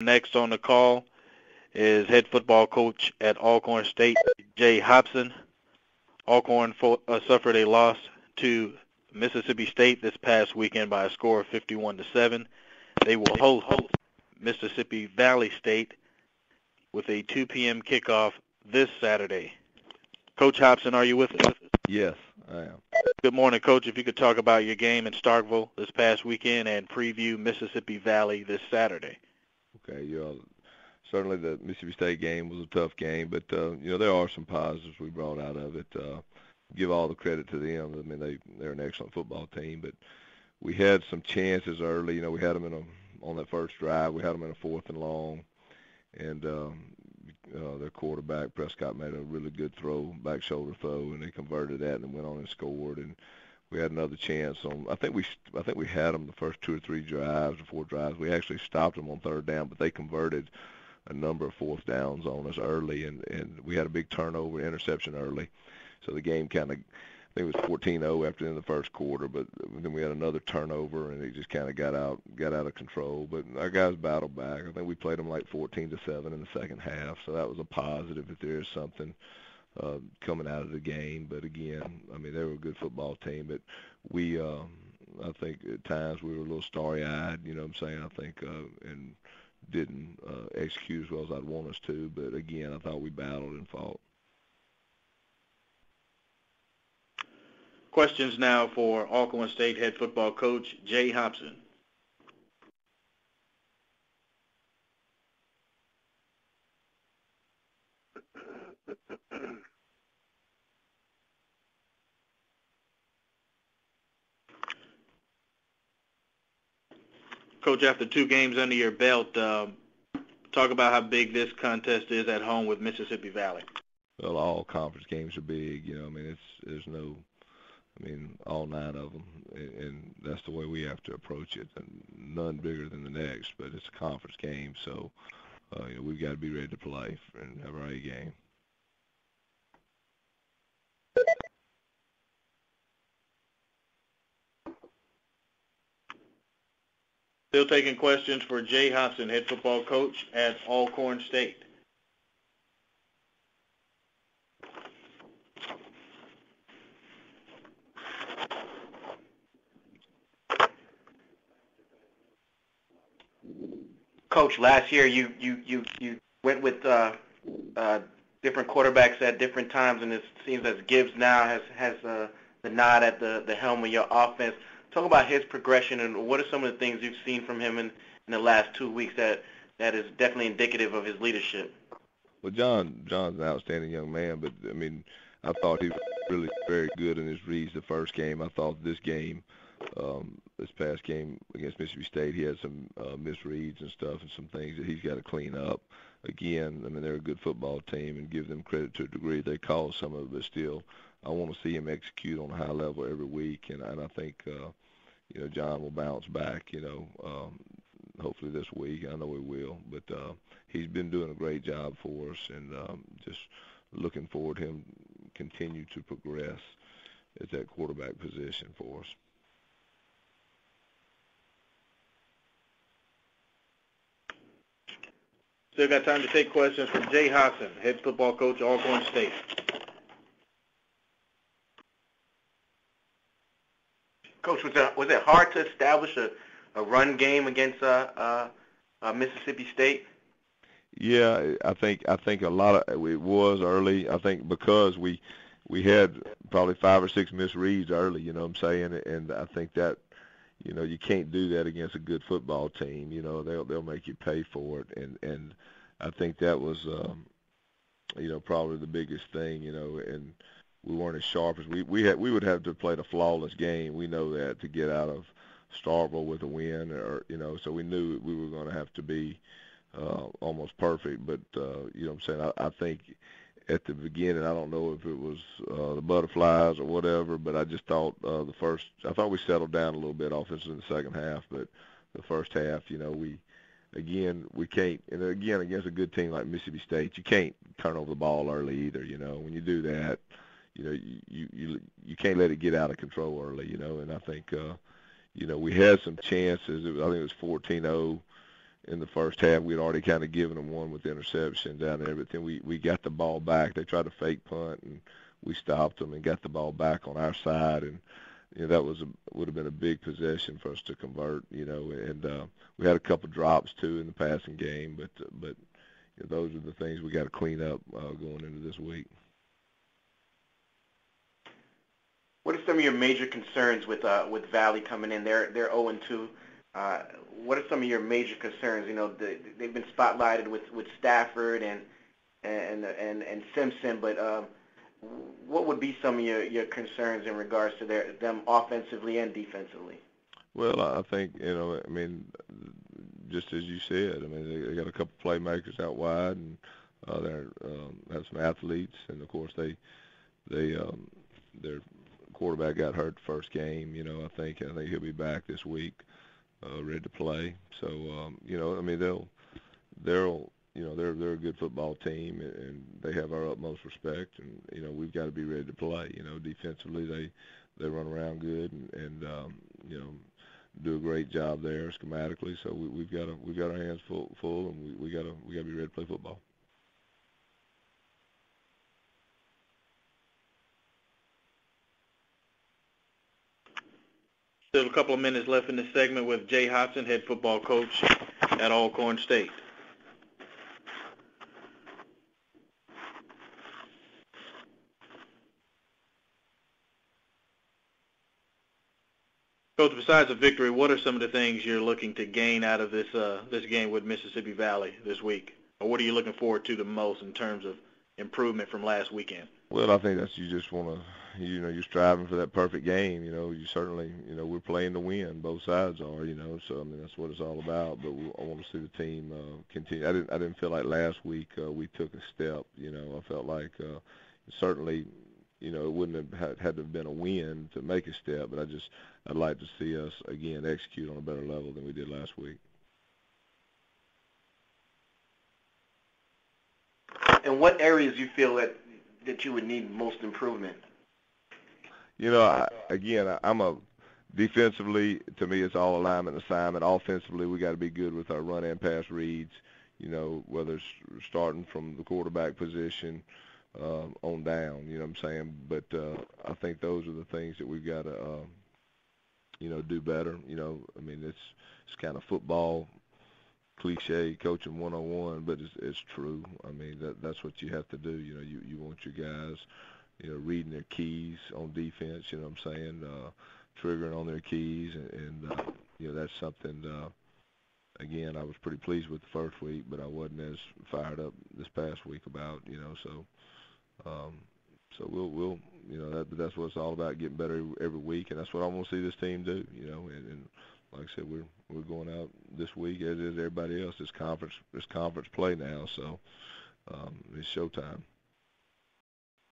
Next on the call is head football coach at Alcorn State, Jay Hopson. Alcorn suffered a loss to Mississippi State this past weekend by a score of 51-7. They will host Mississippi Valley State with a 2 p.m. kickoff this Saturday. Coach Hopson, are you with us? Yes, I am. Good morning, Coach. If you could talk about your game in Starkville this past weekend and preview Mississippi Valley this Saturday. Okay, certainly the Mississippi State game was a tough game, but there are some positives we brought out of it. Give all the credit to them. I mean, they're an excellent football team, but we had some chances early. We had them on that first drive. We had them in a 4th and long, and their quarterback Prescott made a really good throw, back shoulder throw, and they converted that and went on and scored. And we had another chance on. I think we had them the first 2 or 3 drives or 4 drives. We actually stopped them on 3rd down, but they converted a number of 4th downs on us early, and we had a big turnover, interception early. So the game kind of, I think it was 14-0 after the end of the first quarter, but then we had another turnover, and it just kind of got out of control. But our guys battled back. I think we played them like 14-7 in the second half, so that was a positive that there is something coming out of the game. But again, I mean, they were a good football team, but we, I think at times we were a little starry-eyed, you know what I'm saying, I think, and didn't execute as well as I'd want us to. But again, I thought we battled and fought. Questions now for Alcorn State head football coach Jay Hopson. Coach, after 2 games under your belt, talk about how big this contest is at home with Mississippi Valley. Well, all conference games are big. I mean, all 9 of them, and that's the way we have to approach it. And none bigger than the next, but it's a conference game, so we've got to be ready to play and have our A game. Still taking questions for Jay Hopson, head football coach at Alcorn State. Coach, last year you went with different quarterbacks at different times, and it seems as Gibbs now has the nod at the helm of your offense. Talk about his progression, and what are some of the things you've seen from him in the last 2 weeks that is definitely indicative of his leadership? Well, John's an outstanding young man, but, I mean, I thought he was really very good in his reads the first game. I thought this game, this past game against Mississippi State, he had some misreads and stuff and some things that he's got to clean up. Again, I mean, they're a good football team, and give them credit to a degree. They caused some of it, but still, I want to see him execute on a high level every week, and I think, John will bounce back, hopefully this week. I know he will, but he's been doing a great job for us, and just looking forward to him continue to progress at that quarterback position for us. Still got time to take questions from Jay Hopson, head football coach, Alcorn State. Coach, was it hard to establish a run game against Mississippi State? Yeah, I think a lot of it was early. I think because we had probably 5 or 6 misreads early, you know what I'm saying, and I think that you can't do that against a good football team. They'll make you pay for it, and I think that was probably the biggest thing, and we weren't as sharp as we would have to play a flawless game. We know that to get out of Starkville with a win, or so we knew we were going to have to be almost perfect. But what I'm saying, I think at the beginning, I don't know if it was the butterflies or whatever, but I just thought I thought we settled down a little bit offensively in the second half, but the first half, we can't, and again, against a good team like Mississippi State, you can't turn over the ball early either. When you do that, you can't let it get out of control early, and I think, we had some chances. I think it was 14-0, in the first half. We'd already kind of given them one with the interception down and everything. We got the ball back. They tried to fake punt, and we stopped them and got the ball back on our side. And that would have been a big possession for us to convert. And we had a couple drops too in the passing game, but those are the things we got to clean up going into this week. What are some of your major concerns with Valley coming in? They're 0-2. What are some of your major concerns? They've been spotlighted with Stafford and Simpson, but what would be some of your concerns in regards to them offensively and defensively? Well, I think just as you said, they got a couple playmakers out wide, and they have some athletes, and of course their quarterback got hurt the first game. I think he'll be back this week, ready to play. So they're a good football team, and they have our utmost respect, and we've got to be ready to play. Defensively they run around good and do a great job there schematically. So we've got our hands full, and we got to be ready to play football. Still a couple of minutes left in this segment with Jay Hopson, head football coach at Alcorn State. Coach, besides a victory, what are some of the things you're looking to gain out of this game with Mississippi Valley this week? Or what are you looking forward to the most in terms of improvement from last weekend? Well, I think you just want to, you're striving for that perfect game. You certainly, we're playing to win. Both sides are, so that's what it's all about. But I want to see the team continue. I didn't feel like last week we took a step. I felt like certainly, it wouldn't have had to have been a win to make a step. But I'd like to see us again execute on a better level than we did last week. And what areas you feel that you would need most improvement? I'm a defensively, to me, it's all alignment assignment. Offensively, we got to be good with our run and pass reads, whether it's starting from the quarterback position on down, you know what I'm saying? But I think those are the things that we've got to, do better. It's kind of football cliche, coaching 101, but it's true. That's what you have to do. You want your guys, reading their keys on defense, you know what I'm saying, triggering on their keys, and that's something, again, I was pretty pleased with the first week, but I wasn't as fired up this past week about, so we'll that's what it's all about, getting better every week, and that's what I want to see this team do, and like I said, we're going out this week as is everybody else. It's conference play now, so it's showtime.